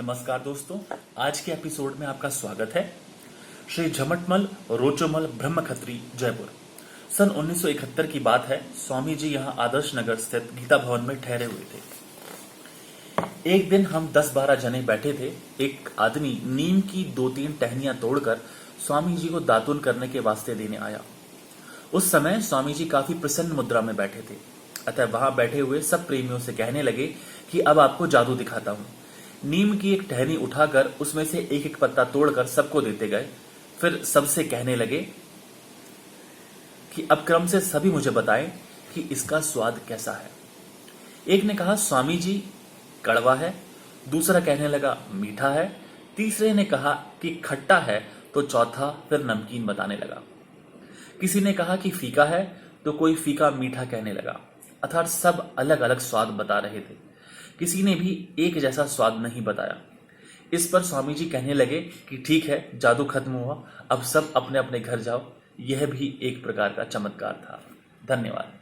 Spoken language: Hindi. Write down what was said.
नमस्कार दोस्तों, आज के एपिसोड में आपका स्वागत है। श्री झमटमल रोचोमल ब्रह्मखत्री, जयपुर। सन 1971 की बात है। स्वामी जी यहाँ आदर्श नगर स्थित गीता भवन में ठहरे हुए थे। एक दिन हम 10-12 जने बैठे थे। एक आदमी नीम की 2-3 टहनियां तोड़कर स्वामी जी को दातुन करने के वास्ते देने आया। उस समय स्वामी जी काफी प्रसन्न मुद्रा में बैठे थे, अतः वहां बैठे हुए सब प्रेमियों से कहने लगे कि अब आपको जादू दिखाता हूं। नीम की एक टहनी उठाकर उसमें से एक एक पत्ता तोड़कर सबको देते गए। फिर सबसे कहने लगे कि अब क्रम से सभी मुझे बताएं कि इसका स्वाद कैसा है। एक ने कहा, स्वामी जी कड़वा है। दूसरा कहने लगा मीठा है। तीसरे ने कहा कि खट्टा है। तो चौथा फिर नमकीन बताने लगा। किसी ने कहा कि फीका है, तो कोई फीका मीठा कहने लगा। अर्थात सब अलग अलग स्वाद बता रहे थे। किसी ने भी एक जैसा स्वाद नहीं बताया। इस पर स्वामी जी कहने लगे कि ठीक है, जादू खत्म हुआ, अब सब अपने अपने घर जाओ। यह भी एक प्रकार का चमत्कार था। धन्यवाद।